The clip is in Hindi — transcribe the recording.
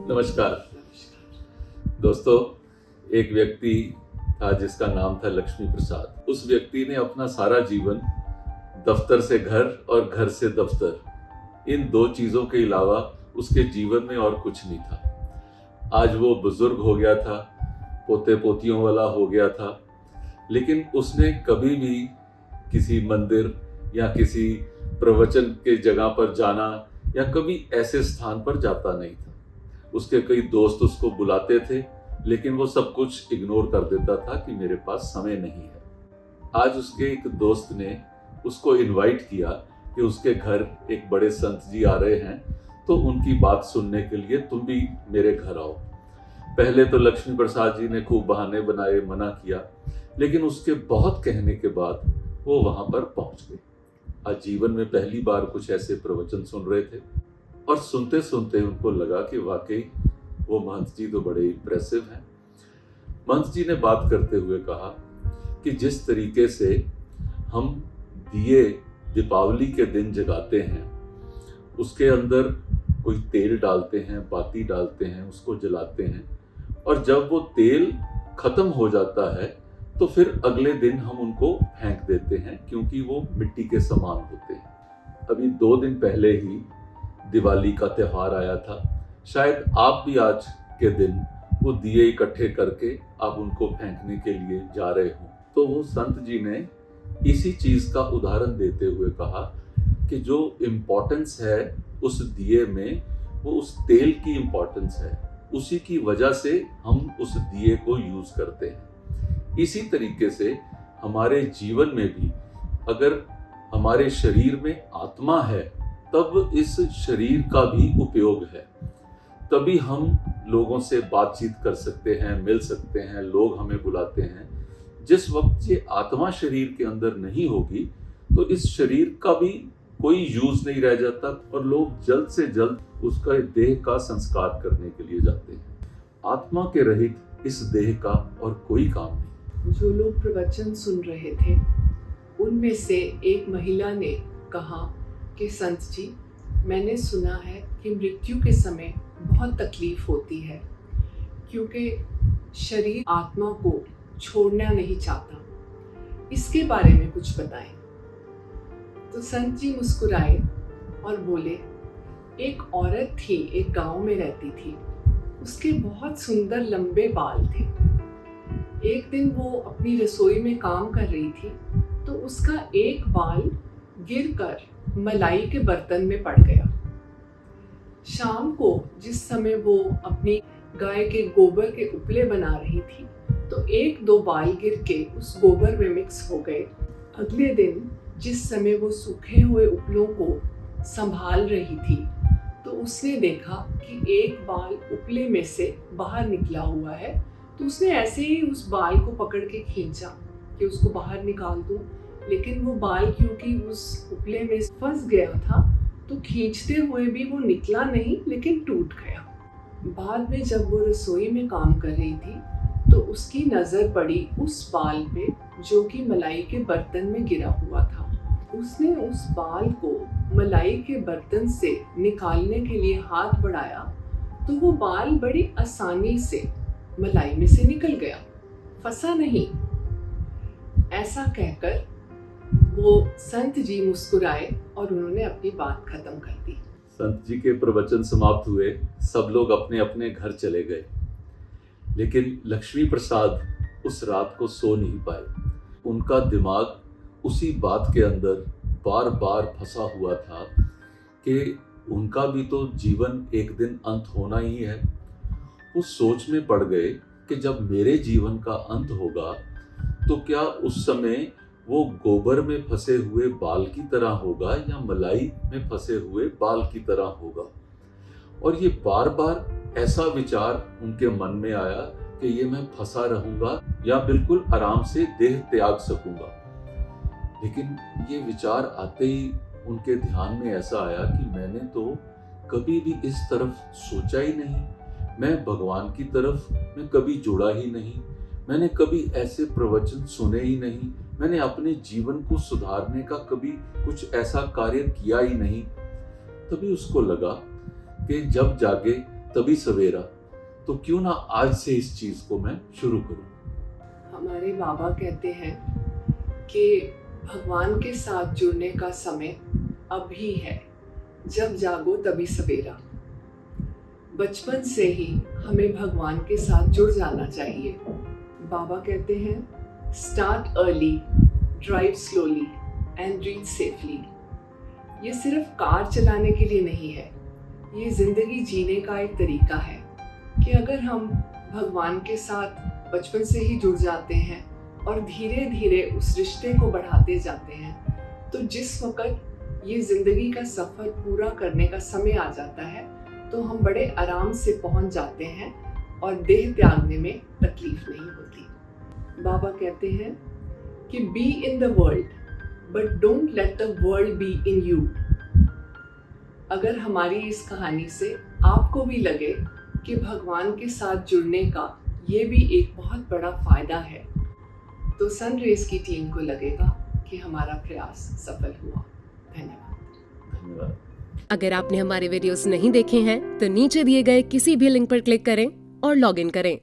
नमस्कार दोस्तों। एक व्यक्ति था जिसका नाम था लक्ष्मी प्रसाद। उस व्यक्ति ने अपना सारा जीवन दफ्तर से घर और घर से दफ्तर, इन दो चीजों के अलावा उसके जीवन में और कुछ नहीं था। आज वो बुजुर्ग हो गया था, पोते पोतियों वाला हो गया था, लेकिन उसने कभी भी किसी मंदिर या किसी प्रवचन के जगह पर जाना या कभी ऐसे स्थान पर जाता नहीं था। उसके कई दोस्त उसको बुलाते थे, लेकिन वो सब कुछ इग्नोर कर देता था कि मेरे पास समय नहीं है। आज उसके एक दोस्त ने उसको इनवाइट किया कि उसके घर एक बड़े संत जी आ रहे हैं, तो उनकी बात सुनने के लिए तुम भी मेरे घर आओ। पहले तो लक्ष्मी प्रसाद जी ने खूब बहाने बनाए, मना किया, लेकिन उसके बहुत कहने के बाद वो वहां पर पहुंच गए। आज जीवन में पहली बार कुछ ऐसे प्रवचन सुन रहे थे और सुनते सुनते उनको लगा कि वाकई वो महंत जी तो बड़े इंप्रेसिव हैं। महंत जी ने बात करते हुए कहा कि जिस तरीके से हम दिए दीपावली के दिन जगाते हैं, उसके अंदर कोई तेल डालते हैं, बाती डालते हैं, उसको जलाते हैं, और जब वो तेल खत्म हो जाता है तो फिर अगले दिन हम उनको फेंक देते हैं, क्योंकि वो मिट्टी के समान होते हैं। अभी 2 दिन पहले ही दिवाली का त्योहार आया था। शायद आप भी आज के दिन वो दिए इकट्ठे करके आप उनको फेंकने के लिए जा रहे हो। तो वो संत जी ने इसी चीज का उदाहरण देते हुए कहा कि जो इम्पोर्टेंस है उस दिए में, वो उस तेल की इम्पोर्टेंस है, उसी की वजह से हम उस दिए को यूज करते हैं। इसी तरीके से हमारे जीवन में भी अगर हमारे शरीर में आत्मा है, तब इस शरीर का भी उपयोग है, तभी हम लोगों से बातचीत कर सकते हैं, मिल सकते हैं, लोग हमें बुलाते हैं। जिस वक्त ये आत्मा शरीर के अंदर नहीं होगी तो इस शरीर का भी कोई यूज नहीं रह जाता और लोग जल्द से जल्द उसका देह का संस्कार करने के लिए जाते हैं। आत्मा के रहित इस देह का और कोई काम नहीं। जो लोग प्रवचन सुन रहे थे उनमें से एक महिला ने कहा कि संत जी, मैंने सुना है कि मृत्यु के समय बहुत तकलीफ होती है, क्योंकि शरीर आत्मा को छोड़ना नहीं चाहता। इसके बारे में कुछ बताएं। तो संत जी मुस्कुराए और बोले, एक औरत थी, एक गांव में रहती थी। उसके बहुत सुंदर लंबे बाल थे। एक दिन वो अपनी रसोई में काम कर रही थी, तो उसका एक बाल गिरकर मलाई के बर्तन में पड़ गया। शाम को जिस समय वो अपनी गाय के गोबर के उपले बना रही थी, तो 1-2 बाल गिर के उस गोबर में मिक्स हो गए। अगले दिन जिस समय वो सूखे हुए उपलों को संभाल रही थी, तो उसने देखा कि एक बाल उपले में से बाहर निकला हुआ है। तो उसने ऐसे ही उस बाल को पकड़ के खींचा कि उसको बाहर निकाल दूं, लेकिन वो बाल क्योंकि उस उपले में फंस गया था, तो खींचते हुए भी वो निकला नहीं, लेकिन टूट गया। बाद में जब वो रसोई में काम कर रही थी, तो उसकी नज़र पड़ी उस बाल पे जो कि मलाई के बर्तन में गिरा हुआ था। उसने उस बाल को मलाई के बर्तन से निकालने के लिए हाथ बढ़ाया, तो वो बाल बड़ी आसानी से मलाई में से निकल गया, फंसा नहीं। ऐसा कहकर वो संत जी मुस्कुराए और उन्होंने अपनी बात खत्म कर दी। संत जी के प्रवचन समाप्त हुए, सब लोग अपने अपने घर चले गए, लेकिन लक्ष्मी प्रसाद उस रात को सो नहीं पाए। उनका दिमाग उसी बात के अंदर बार बार फंसा हुआ था कि उनका भी तो जीवन एक दिन अंत होना ही है। वो सोच में पड़ गए कि जब मेरे जीवन का अंत होगा, तो क्या उस समय वो गोबर में फंसे हुए बाल की तरह होगा या मलाई में फंसे हुए बाल की तरह होगा। और ये बार बार ऐसा विचार उनके मन में आया कि ये मैं फंसा रहूंगा या बिल्कुल आराम से देह त्याग सकूंगा। लेकिन ये विचार आते ही उनके ध्यान में ऐसा आया कि मैंने तो कभी भी इस तरफ सोचा ही नहीं, मैं भगवान की तरफ मैं कभी जुड़ा ही नहीं, मैंने कभी ऐसे प्रवचन सुने ही नहीं, मैंने अपने जीवन को सुधारने का कभी कुछ ऐसा कार्य किया ही नहीं। तभी उसको लगा कि जब जागे तभी सवेरा, तो क्यों ना आज से इस चीज को मैं शुरू करूं। हमारे बाबा कहते हैं कि भगवान के साथ जुड़ने का समय अभी है, जब जागो तभी सवेरा। बचपन से ही हमें भगवान के साथ जुड़ जाना चाहिए। बाबा कहते हैं start early, drive slowly and reach safely. ये सिर्फ कार चलाने के लिए नहीं है, ये जिंदगी जीने का एक तरीका है कि अगर हम भगवान के साथ बचपन से ही जुड़ जाते हैं और धीरे धीरे उस रिश्ते को बढ़ाते जाते हैं, तो जिस वक़्त ये ज़िंदगी का सफ़र पूरा करने का समय आ जाता है तो हम बड़े आराम से पहुंच जाते हैं और देह त्यागने में तकलीफ नहीं होती। बाबा कहते हैं कि be in the world but don't let the world be in you. अगर हमारी इस कहानी से आपको भी लगे कि भगवान के साथ जुड़ने का ये भी एक बहुत बड़ा फ़ायदा है, तो सनरेज की टीम को लगेगा कि हमारा प्रयास सफल हुआ। धन्यवाद। अगर आपने हमारे वीडियोस नहीं देखे हैं तो नीचे दिए गए किसी भी लिंक पर क्लिक करें और लॉग इन करें।